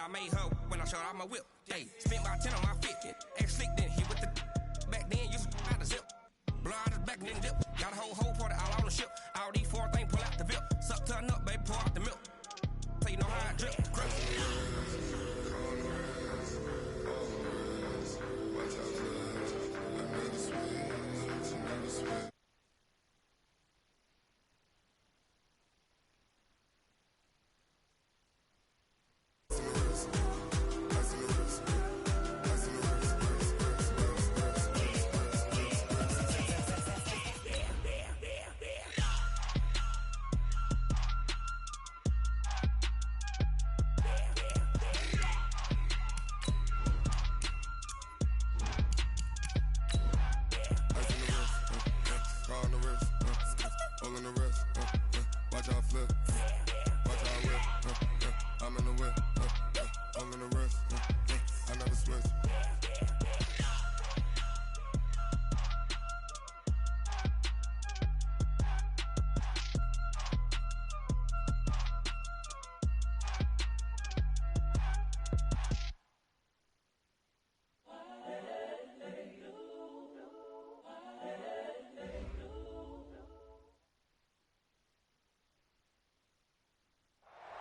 I made her when I showed off my whip. Hey, spent about 10 on my fit. Ex slick, then hit with the back then, used to out the zip. Blow out his back and then dip. Got a whole party all on the ship. All these four things pull out the VIP. Suck to a nut, baby, pour out the milk. So you know how I drip.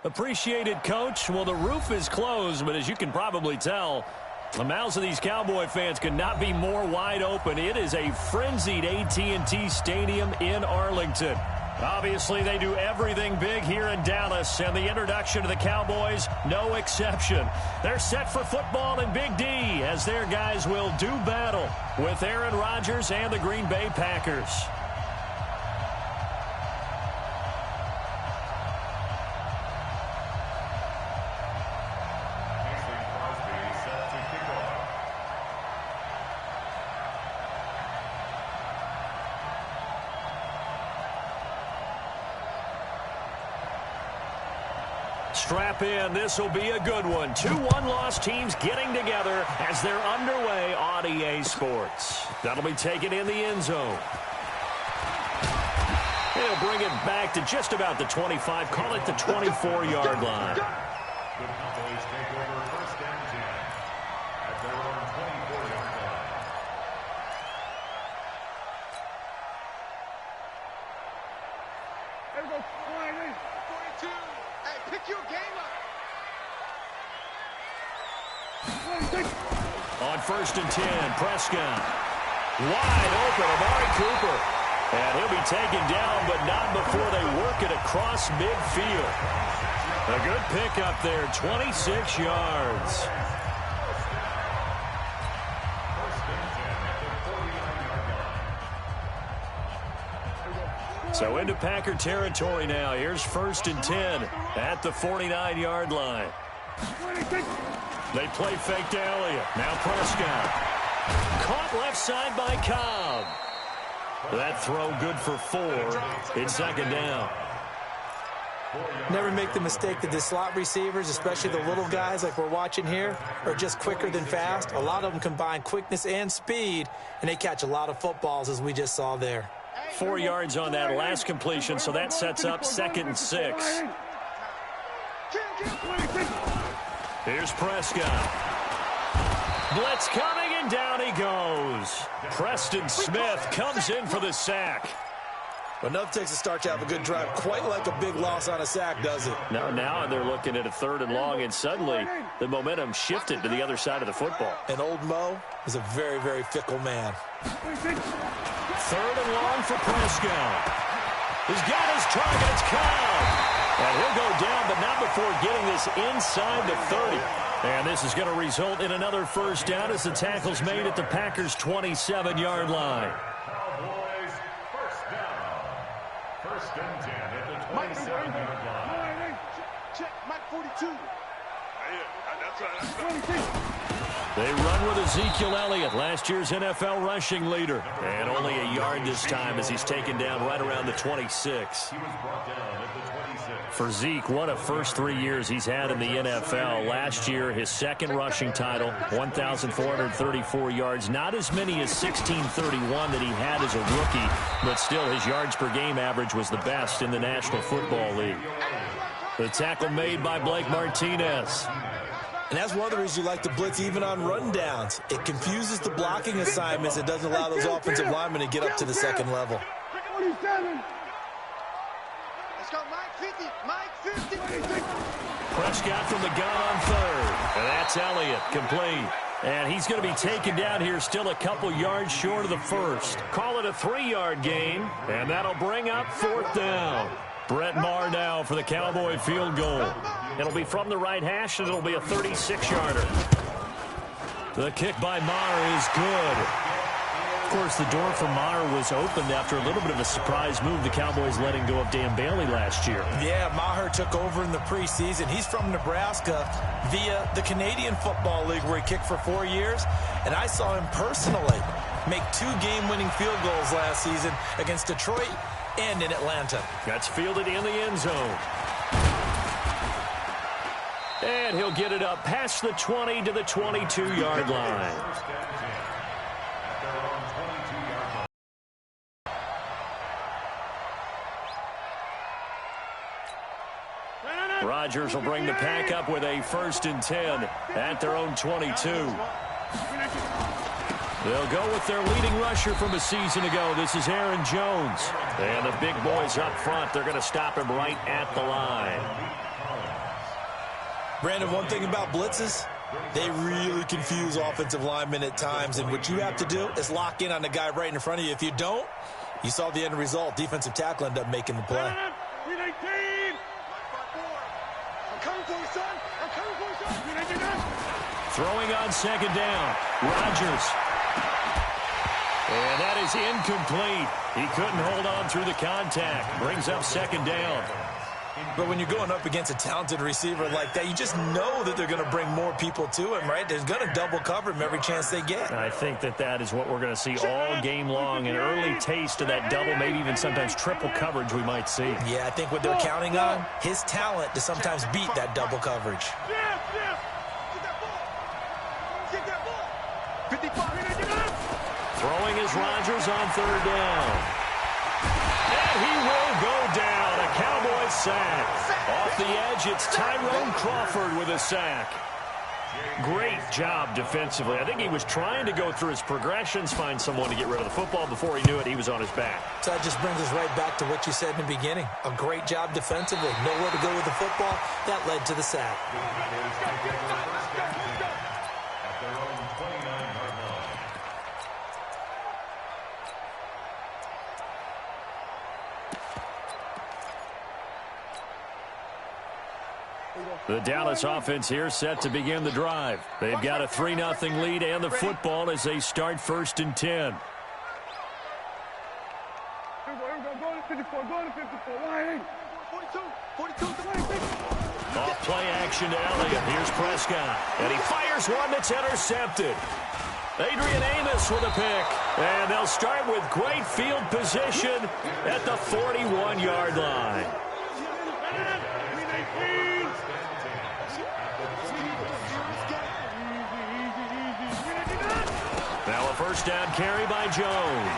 Appreciated, Coach. Well, the roof is closed, but as you can probably tell, the mouths of these Cowboy fans could not be more wide open. It is a frenzied AT&T Stadium in Arlington. Obviously, they do everything big here in Dallas, and the introduction of the Cowboys, no exception. They're set for football in Big D as their guys will do battle with Aaron Rodgers and the Green Bay Packers. Strap in. This will be a good one. 2 one-loss teams getting together as they're underway on EA Sports. That'll be taken in the end zone. They'll bring it back to just about the 25. Call it the 24-yard line. The Cowboys take over first and 10 at their own 24-yard line. There we go. 42. Hey, pick your game up. On first and 10, Prescott. Wide open, Amari Cooper. And he'll be taken down, but not before they work it across midfield. A good pickup there, 26 yards. So into Packer territory now. Here's first and 10 at the 49-yard line. They play fake to Elliott. Now Prescott. Caught left side by Cobb. That throw good for 4. It's second down. Never make the mistake that the slot receivers, especially the little guys like we're watching here, are just quicker than fast. A lot of them combine quickness and speed, and they catch a lot of footballs, as we just saw there. 4 yards on that last completion, so that sets up second and 6. Here's Prescott. Blitz coming, and down he goes. Preston Smith comes in for the sack. Enough takes a start to have a good drive. Quite like a big loss on a sack, does it? Now they're looking at a 3rd and long, and suddenly the momentum shifted to the other side of the football. And old Mo is a very, very fickle man. 3rd and long for Prescott. He's got his target. It's Cobb. And he'll go down, but not before getting this inside the 30. And this is going to result in another first down as the tackle's made at the Packers' 27-yard line. Cowboys first down. First and 10 at the 27-yard line. Check, Mike 42. They run with Ezekiel Elliott, last year's NFL rushing leader. And only a yard this time as he's taken down right around the 26. He was brought down at the 26. For Zeke, what a first 3 years he's had in the NFL. Last year, his second rushing title, 1,434 yards. Not as many as 1,631 that he had as a rookie, but still his yards per game average was the best in the National Football League. The tackle made by Blake Martinez. And that's one of the reasons you like to blitz even on rundowns. It confuses the blocking assignments. It doesn't allow those offensive linemen to get up to the second level. 47. Let's go, Mike 50. Mike 50. Prescott from the gun on third. And that's Elliott, complete. And he's going to be taken down here still a couple yards short of the first. Call it a 3-yard gain, and that'll bring up fourth down. Brett Maher now for the Cowboy field goal. It'll be from the right hash, and it'll be a 36-yarder. The kick by Maher is good. Of course, the door for Maher was opened after a little bit of a surprise move. The Cowboys letting go of Dan Bailey last year. Yeah, Maher took over in the preseason. He's from Nebraska via the Canadian Football League, where he kicked for 4 years. And I saw him personally make 2 game-winning field goals last season against Detroit and in Atlanta. That's fielded in the end zone. And he'll get it up past the 20 to the 22-yard line. Rodgers will bring the pack up with a 1st and 10 at their own 22. They'll go with their leading rusher from a season ago. This is Aaron Jones. And the big boys up front, they're going to stop him right at the line. Brandon, one thing about blitzes, they really confuse offensive linemen at times. And what you have to do is lock in on the guy right in front of you. If you don't, you saw the end result. Defensive tackle ended up making the play. Throwing on 2nd down. Rodgers. And that is incomplete. He couldn't hold on through the contact. Brings up 2nd down. But when you're going up against a talented receiver like that, you just know that they're going to bring more people to him, right? They're going to double cover him every chance they get. I think that is what we're going to see all game long. An early taste of that double, maybe even sometimes triple coverage we might see. Yeah, I think what they're counting on, his talent to sometimes beat that double coverage. Throwing is Rodgers on 3rd down. And he will go down. A Cowboys sack. Off the edge, it's Tyrone Crawford with a sack. Great job defensively. I think he was trying to go through his progressions, find someone to get rid of the football. Before he knew it, he was on his back. So that just brings us right back to what you said in the beginning. A great job defensively. Nowhere to go with the football. That led to the sack. The Dallas offense here set to begin the drive. They've got a 3-0 lead and the football as they start 1st and 10. Off play action to Elliott. Here's Prescott. And he fires one that's intercepted. Adrian Amos with a pick. And they'll start with great field position at the 41-yard line. Now a 1st down carry by Jones.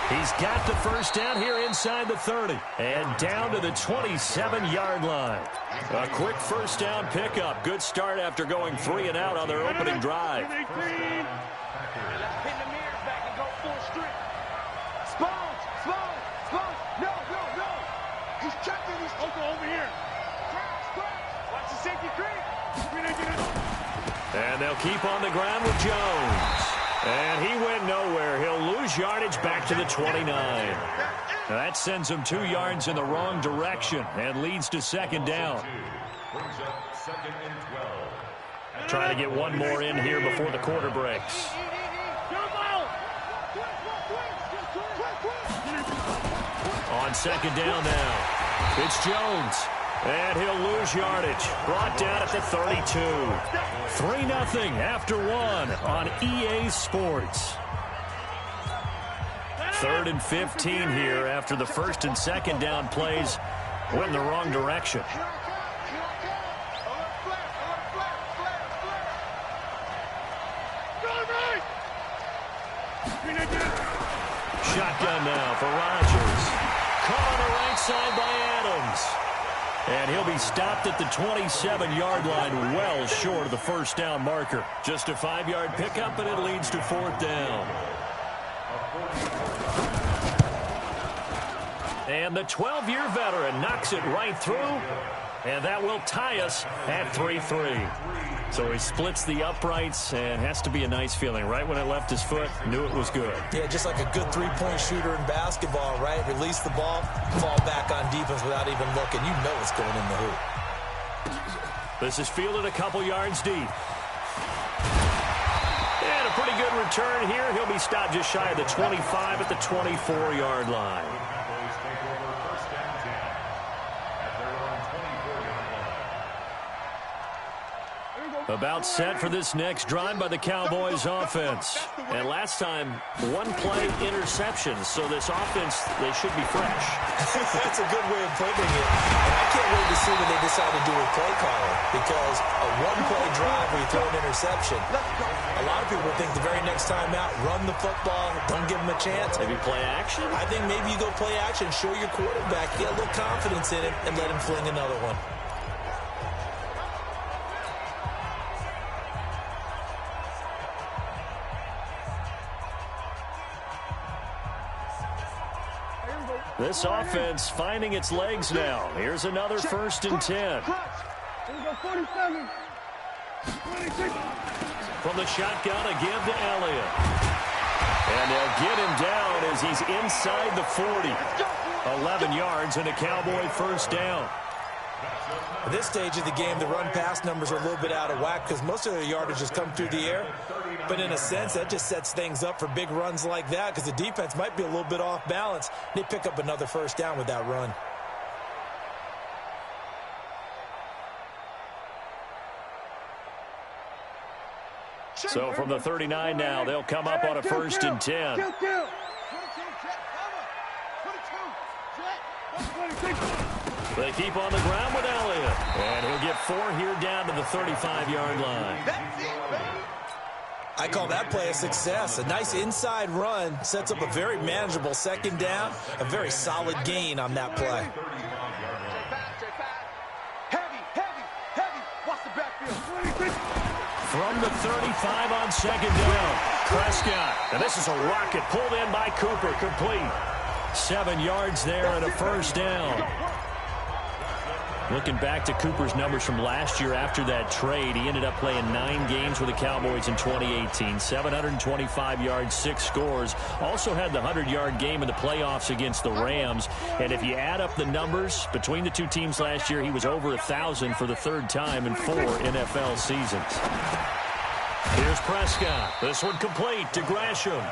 He's got the 1st down here inside the 30. And down to the 27-yard line. A quick 1st down pickup. Good start after going 3 and out on their opening drive. He's checking. He's over here. Watch the safety creep. And they'll keep on the ground with Jones. And he went nowhere. He'll lose yardage back to the 29. That sends him 2 yards in the wrong direction and leads to 2nd down. Trying to get one more in here before the quarter breaks. On 2nd down now. It's Jones. And he'll lose yardage. Brought down at the 32. 3-0 after 1 on EA Sports. 3rd and 15 here after the 1st and 2nd down plays went in the wrong direction. Shotgun now for Rodgers. Caught on the right side by Adams. And he'll be stopped at the 27-yard line, well short of the first down marker. Just a 5-yard pickup, and it leads to fourth down. And the 12-year veteran knocks it right through, and that will tie us at 3-3. So he splits the uprights, and has to be a nice feeling. Right when it left his foot, knew it was good. Yeah, just like a good three-point shooter in basketball, right? Release the ball, fall back on defense without even looking. You know it's going in the hoop. This is fielded a couple yards deep. And a pretty good return here. He'll be stopped just shy of the 25 at the 24-yard line. About set for this next drive by the Cowboys offense. And last time, one-play interceptions. So this offense, they should be fresh. That's a good way of putting it. And I can't wait to see what they decide to do with play calling. Because a one-play drive where you throw an interception, a lot of people think the very next time out, run the football, don't give them a chance. Maybe play action? I think maybe you go play action, show your quarterback, get a little confidence in him, and let him fling another one. This offense finding its legs now. Here's another 1st and 10. Here we go, 47. 26. From the shotgun, a give to Elliott. And they'll get him down as he's inside the 40. 11 yards and a Cowboy first down. At this stage of the game, the run-pass numbers are a little bit out of whack because most of their yardage has come through the air. But in a sense, that just sets things up for big runs like that because the defense might be a little bit off balance. They pick up another first down with that run. So from the 39 now, they'll come up on a 1st and 10. They keep on the ground with Elliott. And he'll get 4 here down to the 35-yard line. I call that play a success. A nice inside run sets up a very manageable second down. A very solid gain on that play. Heavy. Watch the backfield. From the 35 on second down, Prescott. And this is a rocket pulled in by Cooper, complete. 7 yards there and a first down. Looking back to Cooper's numbers from last year after that trade, he ended up playing 9 games with the Cowboys in 2018. 725 yards, 6 scores. Also had the 100-yard game in the playoffs against the Rams. And if you add up the numbers between the two teams last year, he was over 1,000 for the 3rd time in 4 NFL seasons. Here's Prescott. This one complete to Gresham.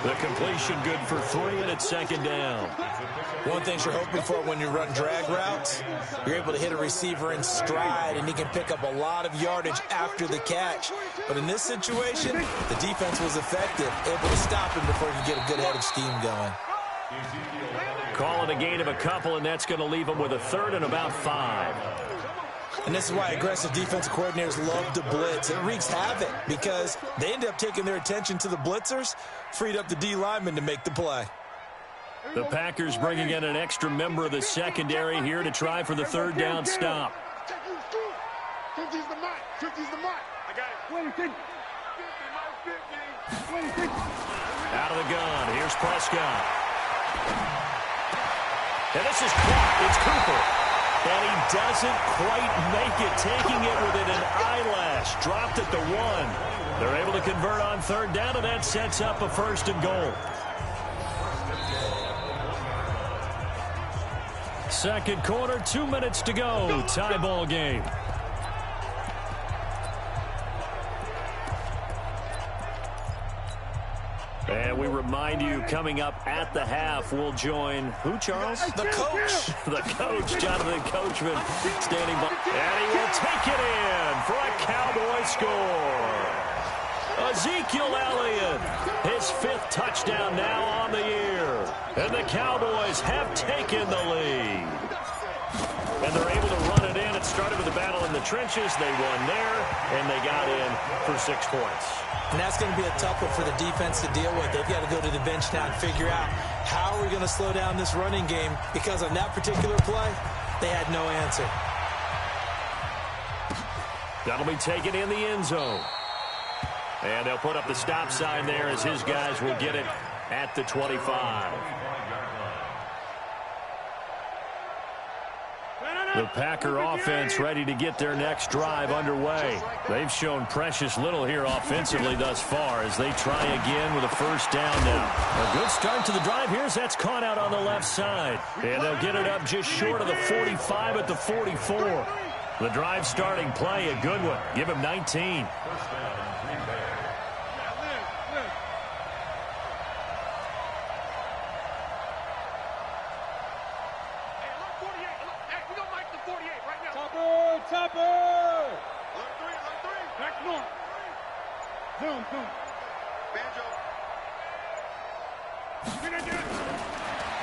The completion good for 3, and it's second down. One thing you're hoping for when you run drag routes, you're able to hit a receiver in stride, and he can pick up a lot of yardage after the catch. But in this situation, the defense was effective, able to stop him before he could get a good head of steam going. Calling a gain of a couple, and that's going to leave him with a 3rd and about 5. And this is why aggressive defensive coordinators love to blitz. It wreaks havoc because they end up taking their attention to the blitzers, freed up the D lineman to make the play. The Packers bringing in an extra member of the secondary here to try for the 3rd down stop. Out of the gun, here's Prescott. And this is caught. It's Cooper. And he doesn't quite make it, taking it within an eyelash. Dropped at the 1. They're able to convert on 3rd down, and that sets up a 1st and goal. Second quarter, 2 minutes to go. Tie ball game. And we remind you, coming up at the half, we'll join who, Charles? The coach. The coach, Jonathan Coachman, standing by. And he will take it in for a Cowboy score. Ezekiel Elliott, his 5th touchdown now on the year. And the Cowboys have taken the lead. And they're able to run it in. It started with a battle in the trenches. They won there, and they got in for 6 points. And that's going to be a tough one for the defense to deal with. They've got to go to the bench now and figure out how are we going to slow down this running game, because on that particular play, They had no answer. That'll be taken in the end zone. And they'll put up the stop sign there as his guys will get it at the 25. The Packer offense ready to get their next drive underway. They've shown precious little here offensively thus far as they try again with a first down now. A good start to the drive here as that's caught out on the left side. And they'll get it up just short of the 45 at the 44. The drive starting play, a good one. Give him 19.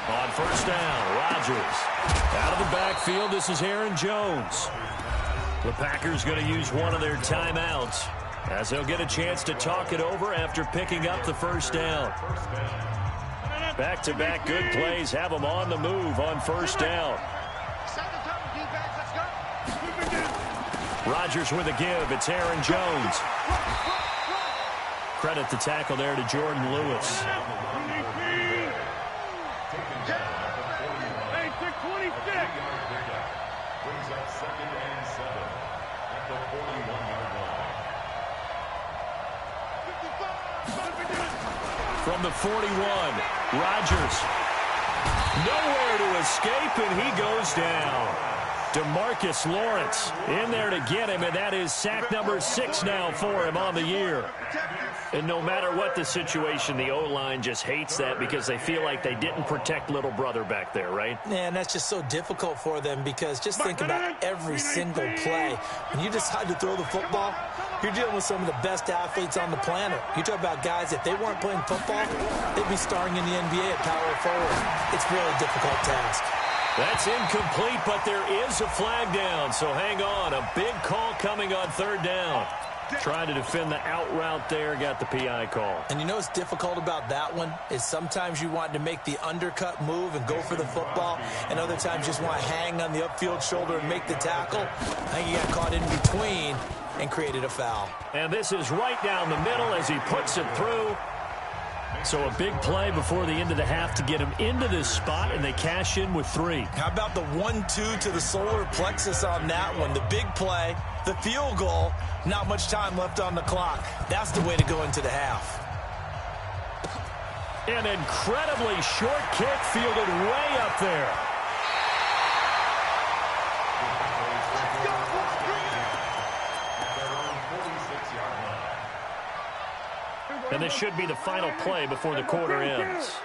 On first down, Rodgers. Out of the backfield, this is Aaron Jones. The Packers going to use one of their timeouts as they'll get a chance to talk it over after picking up the first down. Back-to-back good plays have them on the move on first down. Rodgers with a give. It's Aaron Jones. Credit the tackle there to Jordan Lewis. Brings up 2nd and 7 at the 41-yard line. From the 41, Rodgers. Nowhere to escape, and he goes down. DeMarcus Lawrence in there to get him, and that is sack number 6 now for him on the year. And no matter what the situation, the O-line just hates that because they feel like they didn't protect little brother back there, right? Yeah, and that's just so difficult for them because just think about every single play. When you decide to throw the football, you're dealing with some of the best athletes on the planet. You talk about guys, if they weren't playing football, they'd be starring in the NBA at power forward. It's a really difficult task. That's incomplete, but there is a flag down, so hang on. A big call coming on third down. Trying to defend the out route there, got the PI call. And you know what's difficult about that one is sometimes you want to make the undercut move and go for the football, and other times you just want to hang on the upfield shoulder and make the tackle. I think he got caught in between and created a foul. And this is right down the middle as he puts it through. So a big play before the end of the half to get him into this spot, and they cash in with 3. How about the 1-2 to the solar plexus on that one? The big play, the field goal, not much time left on the clock. That's the way to go into the half. An incredibly short kick fielded way up there. And this should be the final play before the quarter ends.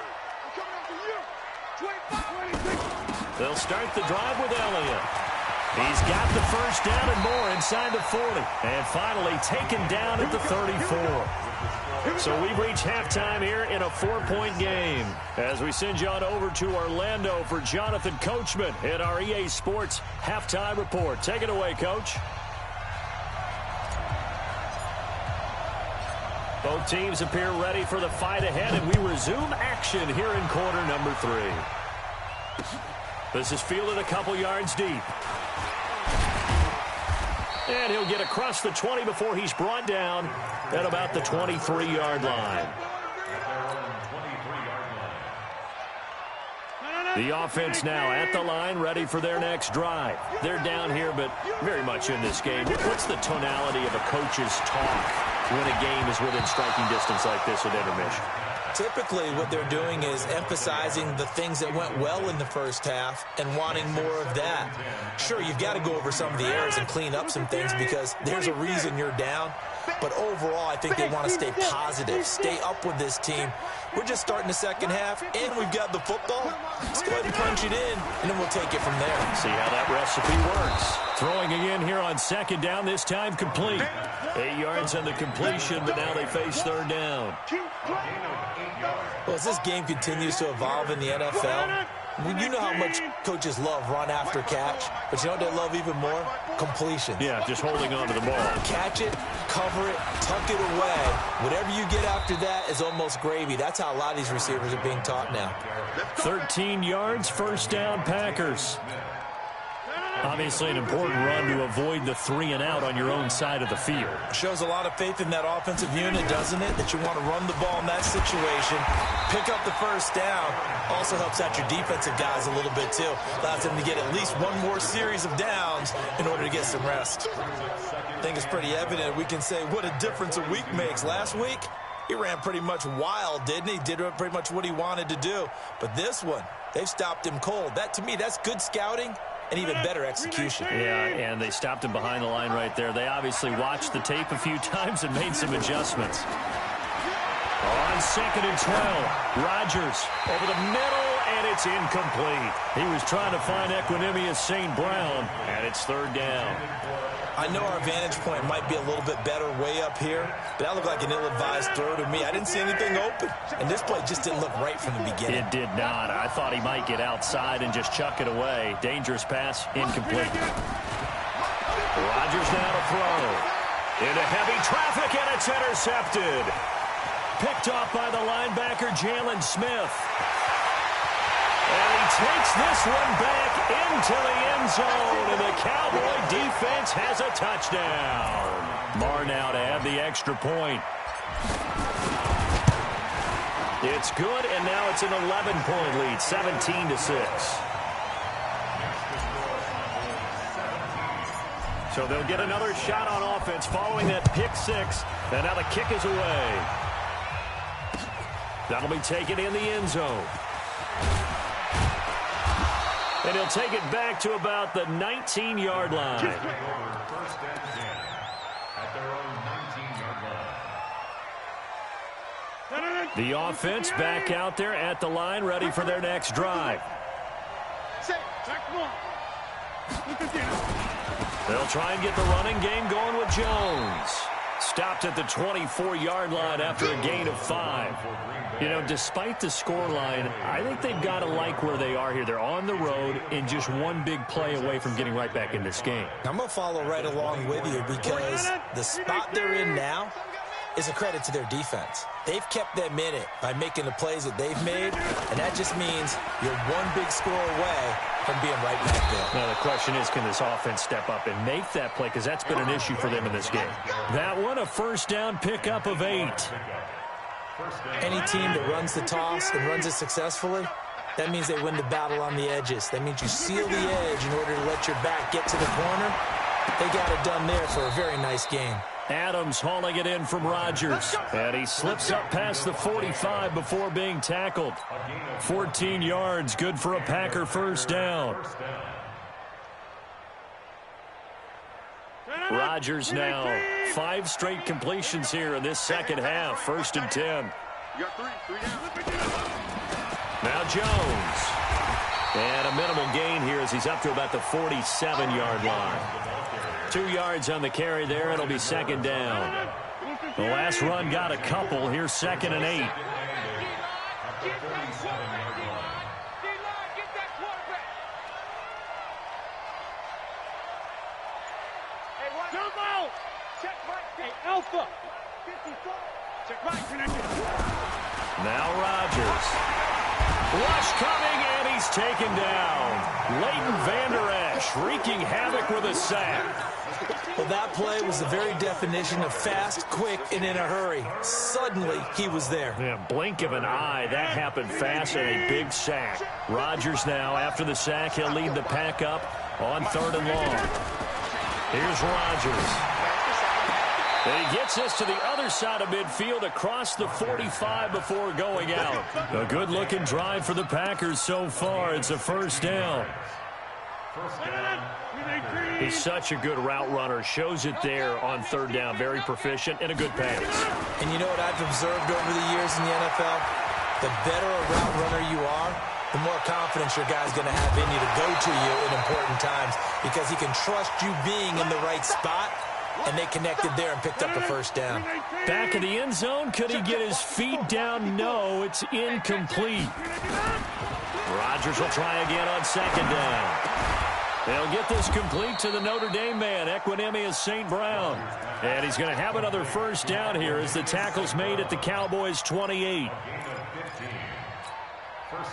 They'll start the drive with Elliott. He's got the first down and more inside the 40. And finally taken down at the 34. So we've reached halftime here in a 4-point game. As we send you on over to Orlando for Jonathan Coachman in our EA Sports Halftime Report. Take it away, Coach. Both teams appear ready for the fight ahead, and we resume action here in quarter number 3. This is fielded a couple yards deep. And he'll get across the 20 before he's brought down at about the 23-yard line. The offense now at the line, ready for their next drive. They're down here, but very much in this game. What's the tonality of a coach's talk when a game is within striking distance like this at intermission? Typically, what they're doing is emphasizing the things that went well in the first half and wanting more of that. Sure, you've got to go over some of the errors and clean up some things because there's a reason you're down. But overall, I think they want to stay positive, stay up with this team. We're just starting the second half, and we've got the football. Let's go ahead and punch it in, and then we'll take it from there. See how that recipe works. Throwing again here on second down, this time complete. 8 yards on the completion, but now they face third down. Well, as this game continues to evolve in the NFL, you know how much coaches love run after catch, but you know what they love even more? Completion. Yeah, just holding on to the ball. Catch it, cover it, tuck it away. Whatever you get after that is almost gravy. That's how a lot of these receivers are being taught now. 13 yards, first down, Packers. Obviously an important run to avoid the 3-and-out on your own side of the field. Shows a lot of faith in that offensive unit, doesn't it? That you want to run the ball in that situation, pick up the first down. Also helps out your defensive guys a little bit, too. Allows them to get at least one more series of downs in order to get some rest. I think it's pretty evident. We can say what a difference a week makes. Last week, he ran pretty much wild, didn't he? Did pretty much what he wanted to do. But this one, they've stopped him cold. That, to me, that's good scouting and even better execution. Yeah, and they stopped him behind the line right there. They obviously watched the tape a few times and made some adjustments. On 2nd and 12, Rodgers over the middle, and it's incomplete. He was trying to find Equinemius St. Brown, and it's 3rd down. I know our vantage point might be a little bit better way up here, but that looked like an ill-advised throw to me. I didn't see anything open, and this play just didn't look right from the beginning. It did not. I thought he might get outside and just chuck it away. Dangerous pass, incomplete. Rodgers now to throw. Into heavy traffic, and it's intercepted. Picked off by the linebacker, Jalen Smith. And he takes this one back into the end zone, and the Cowboy defense has a touchdown. Marr now to add the extra point. It's good, and now it's an 11-point lead, 17-6. So they'll get another shot on offense following that pick six, and now the kick is away. That'll be taken in the end zone. And he'll take it back to about the 19-yard line. First and 10 at their own 19-yard line. The offense back out there at the line, ready for their next drive. They'll try and get the running game going with Jones. Stopped at the 24-yard line after a gain of 5. You know, despite the scoreline, I think they've got to like where they are here. They're on the road and just one big play away from getting right back in this game. I'm going to follow right along with you because the spot they're in now is a credit to their defense. They've kept them in it by making the plays that they've made, and that just means you're one big score away from being right back there. Now, the question is, can this offense step up and make that play? Because that's been an issue for them in this game. That one, a first down pickup of 8. Any team that runs the toss and runs it successfully, that means they win the battle on the edges. That means you seal the edge in order to let your back get to the corner. They got it done there for a very nice gain. Adams hauling it in from Rodgers. And he slips up past the 45 before being tackled. 14 yards, good for a Packer first down. Rodgers now 5 straight completions here in this second half. 1st and 10. Now Jones. And a minimal gain here as he's up to about the 47-yard line. 2 yards on the carry there. It'll be 2nd down. The last run got a couple. Here's 2nd and 8. Now Rodgers. Rush coming, and he's taken down. Leighton Vander Esch wreaking havoc with a sack. Well, that play was the very definition of fast, quick, and in a hurry. Suddenly, he was there. Yeah, blink of an eye. That happened fast, and a big sack. Rodgers now, after the sack, he'll lead the pack up on 3rd and long. Here's Rodgers. And he gets this to the other side of midfield across the 45 before going out. A good-looking drive for the Packers so far. It's a first down. He's such a good route runner. Shows it there on 3rd down. Very proficient and a good pass. And you know what I've observed over the years in the NFL? The better a route runner you are, the more confidence your guy's going to have in you to go to you in important times because he can trust you being in the right spot. And they connected there and picked up the first down. Back in the end zone. Could he get his feet down? No, it's incomplete. Rodgers will try again on 2nd down. They'll get this complete to the Notre Dame man, Equinemius St. Brown. And he's going to have another first down here as the tackle's made at the Cowboys' 28.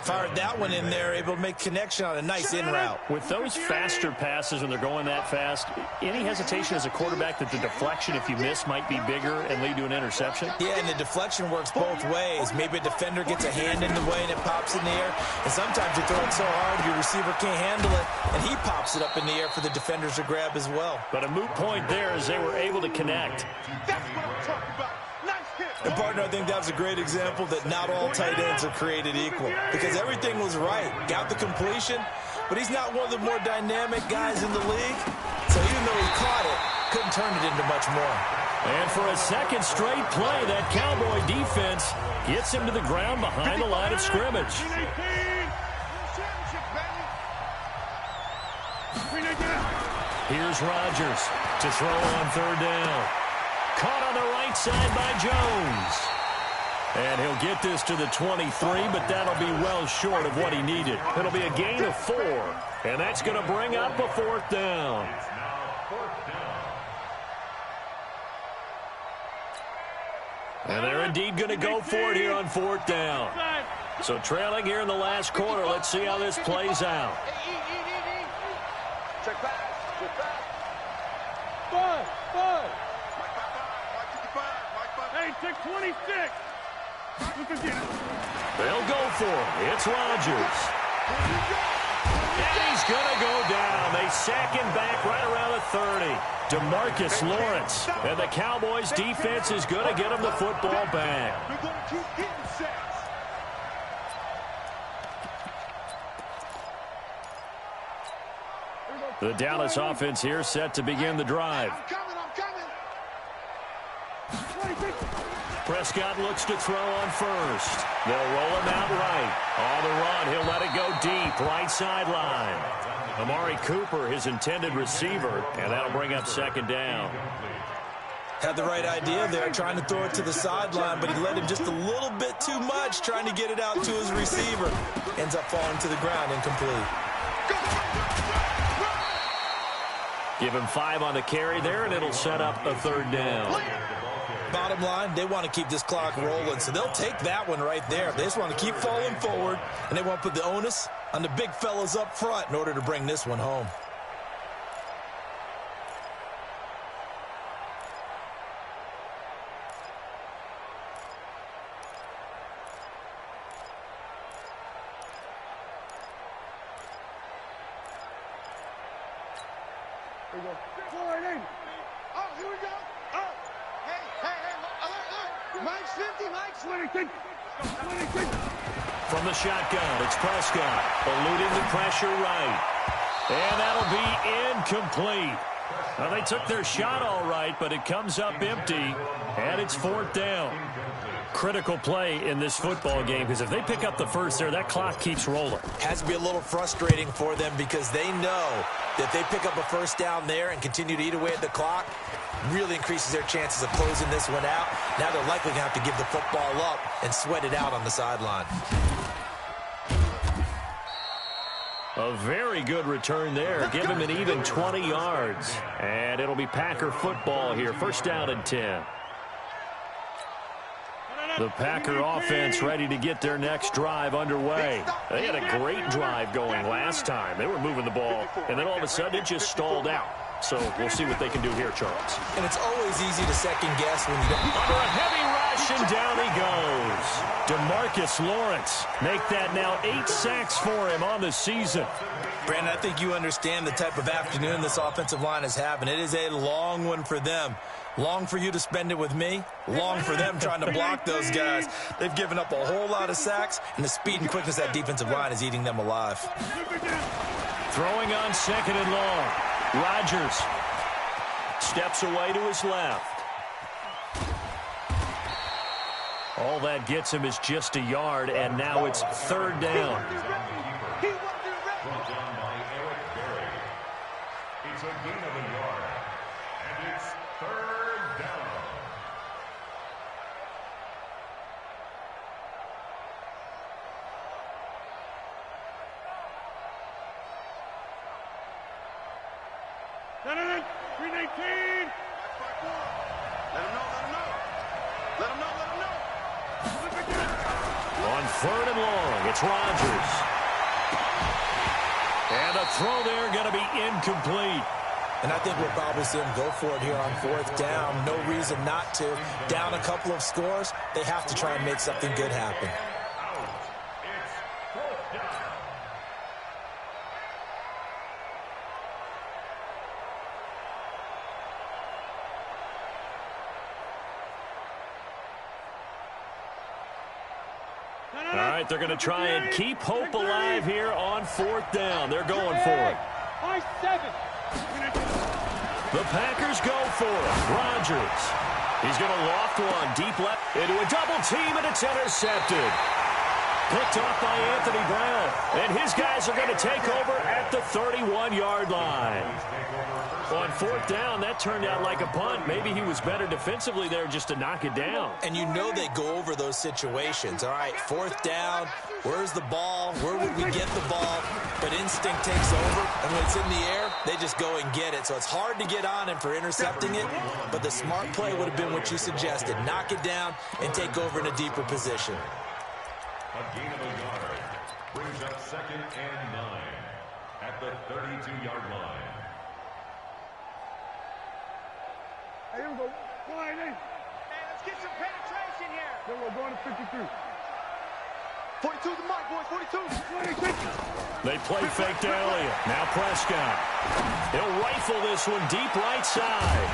Fired that one in there, able to make connection on a nice in route. With those faster passes when they're going that fast, any hesitation as a quarterback that the deflection, if you miss, might be bigger and lead to an interception? Yeah, and the deflection works both ways. Maybe a defender gets a hand in the way and it pops in the air. And sometimes you throw it so hard your receiver can't handle it, and he pops it up in the air for the defenders to grab as well. But a moot point there as they were able to connect. That's what I'm talking about. Nice hit. And, partner, I think that was a great example that not all tight ends are created equal, because everything was right. Got the completion, but he's not one of the more dynamic guys in the league. So even though he caught it, couldn't turn it into much more. And for a second straight play, that Cowboy defense gets him to the ground behind the line of scrimmage. Here's Rodgers to throw on third down. Caught on the right side by Jones. And he'll get this to the 23, but that'll be well short of what he needed. It'll be a gain of 4, and that's going to bring up a fourth down. And they're indeed going to go for it here on fourth down. So trailing here in the last quarter, let's see how this plays out. Check back. Check back. Hey, check 26. They'll go for it. It's Rodgers. And he's going to go down. They sack him back right around the 30. DeMarcus Lawrence. And the Cowboys defense is going to get him the football back. We're going to keep getting sacks. The Dallas offense here set to begin the drive. I'm coming. Prescott looks to throw on first. They'll roll him out right. On the run, he'll let it go deep, right sideline. Amari Cooper, his intended receiver, and that'll bring up second down. Had the right idea there, trying to throw it to the sideline, but he let him just a little bit too much, trying to get it out to his receiver. Ends up falling to the ground, incomplete. Give him 5 on the carry there, and it'll set up a third down. Bottom line, they want to keep this clock rolling, so they'll take that one right there. They just want to keep falling forward, and they want to put the onus on the big fellas up front in order to bring this one home. Here we go. Oh, here we go. Oh. Hey, alert. Mike's 50, Mike's 26. From the shotgun, it's Prescott, eluding the pressure right. And that'll be incomplete. Now, they took their shot all right, but it comes up empty, and it's fourth down. Critical play in this football game, because if they pick up the first there, that clock keeps rolling. Has to be a little frustrating for them because they know that they pick up a first down there and continue to eat away at the clock, really increases their chances of closing this one out. Now they're likely going to have to give the football up and sweat it out on the sideline. A very good return there. Give him an even 20 yards. And it'll be Packer football here. First down and 10. The Packer offense ready to get their next drive underway. They had a great drive going last time. They were moving the ball, and then all of a sudden it just stalled out. So we'll see what they can do here, Charles. And it's always easy to second guess when you don't. Under a heavy rush, and down he goes. DeMarcus Lawrence make that now 8 sacks for him on the season. Brandon, I think you understand the type of afternoon this offensive line is having. It is a long one for them. Long for you to spend it with me. Long for them trying to block those guys. They've given up a whole lot of sacks, and the speed and quickness of that defensive line is eating them alive. Throwing on second and long. Rodgers steps away to his left. All that gets him is just a yard, and now it's third down. It's a gain of a yard, and it's third down. No, 319. Let him know. On 3rd and long. It's Rodgers. And the throw there going to be incomplete. And I think we'll probably see him go for it here on 4th down. No reason not to. Down a couple of scores, they have to try and make something good happen. All right, they're going to try and keep hope alive here on 4th down. They're going for it. The Packers go for it. Rodgers. He's going to loft one deep left into a double team, and it's intercepted. Picked off by Anthony Brown. And his guys are going to take over at the 31-yard line. On 4th down, that turned out like a punt. Maybe he was better defensively there just to knock it down. And you know they go over those situations. All right, 4th down, where's the ball? Where would we get the ball? But instinct takes over, and when it's in the air, they just go and get it. So it's hard to get on him for intercepting it, but the smart play would have been what you suggested. Knock it down and take over in a deeper position. A gain of a yard brings up 2nd and 9 at the 32-yard line. Here we go. Hey, let's get some penetration here. Then we're going to 53. 42 the mark, boys. 42. They play fake to Elliott. Now Prescott. He'll rifle this one deep right side.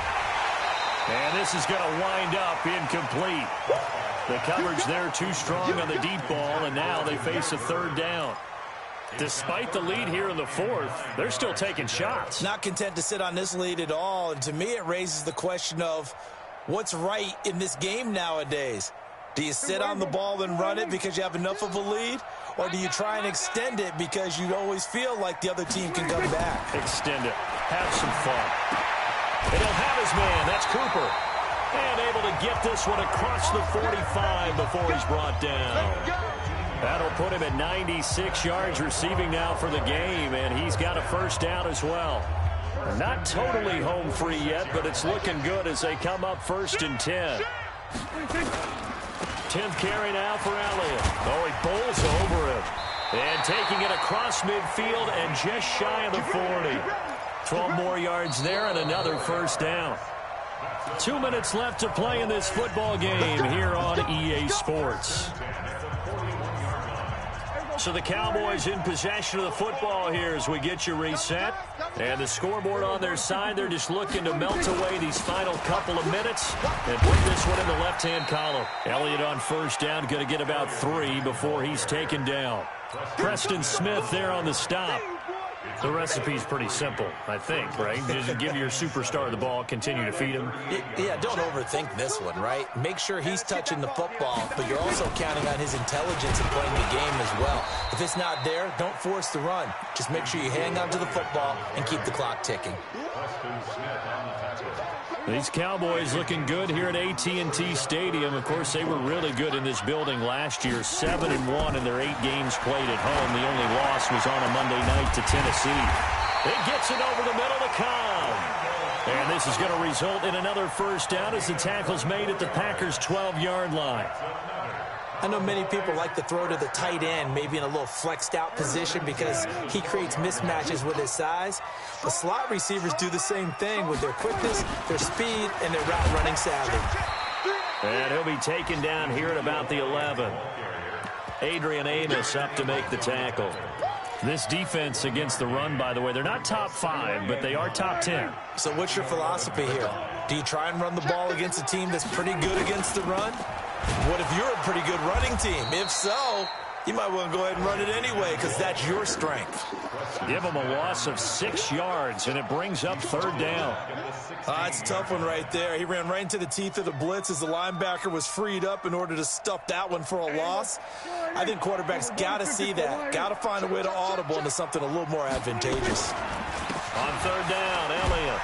And this is going to wind up incomplete. The coverage there too strong on the deep ball, and now they face a 3rd down. Despite the lead here in the 4th, they're still taking shots. Not content to sit on this lead at all, and to me it raises the question of what's right in this game nowadays. Do you sit on the ball and run it because you have enough of a lead, or do you try and extend it because you always feel like the other team can come back? Extend it. Have some fun. And he'll have his man. That's Cooper. And able to get this one across the 45 before he's brought down. That'll put him at 96 yards receiving now for the game, and he's got a 1st down as well. Not totally home free yet, but it's looking good as they come up 1st and 10. 10th carry now for Elliott. Oh, he bowls over him. And taking it across midfield and just shy of the 40. 12 more yards there and another 1st down. 2 minutes left to play in this football game here on EA Sports. So the Cowboys in possession of the football here as we get you reset. And the scoreboard on their side, they're just looking to melt away these final couple of minutes and put this one in the left-hand column. Elliott on 1st down, going to get about 3 before he's taken down. Preston Smith there on the stop. The recipe's pretty simple, I think, right? Just give your superstar the ball, continue to feed him. Yeah, don't overthink this one, right? Make sure he's touching the football, but you're also counting on his intelligence in playing the game as well. If it's not there, don't force the run. Just make sure you hang on to the football and keep the clock ticking. These Cowboys looking good here at AT&T Stadium. Of course, they were really good in this building last year, 7-1 in their 8 games played at home. The only loss was on a Monday night to Tennessee. It gets it over the middle to Cobb. And this is going to result in another 1st down as the tackle's made at the Packers' 12-yard line. I know many people like to throw to the tight end, maybe in a little flexed out position because he creates mismatches with his size. The slot receivers do the same thing with their quickness, their speed, and their route running savvy. And he'll be taken down here at about the 11. Adrian Amos up to make the tackle. This defense against the run, by the way, they're not top 5, but they are top 10. So what's your philosophy here? Do you try and run the ball against a team that's pretty good against the run? What if you're a pretty good running team? If so, you might want to go ahead and run it anyway because that's your strength. Give him a loss of 6 yards, and it brings up 3rd down. It's a tough one right there. He ran right into the teeth of the blitz as the linebacker was freed up in order to stuff that one for a loss. I think quarterbacks got to see that. Got to find a way to audible into something a little more advantageous. On 3rd down, Elliott.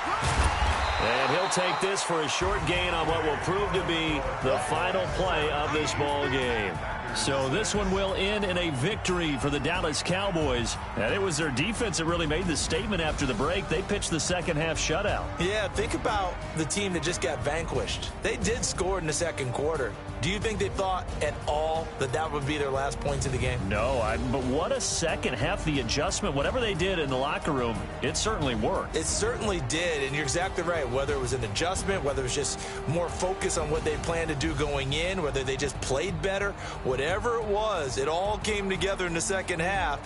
And he'll take this for a short gain on what will prove to be the final play of this ball game. So this one will end in a victory for the Dallas Cowboys. And it was their defense that really made the statement after the break. They pitched the second-half shutout. Yeah, think about the team that just got vanquished. They did score in the second quarter. Do you think they thought at all that that would be their last points of the game? No, but what a second half. The adjustment, whatever they did in the locker room, it certainly worked. It certainly did, and you're exactly right. Whether it was an adjustment, whether it was just more focus on what they planned to do going in, whether they just played better, whatever it was, it all came together in the second half.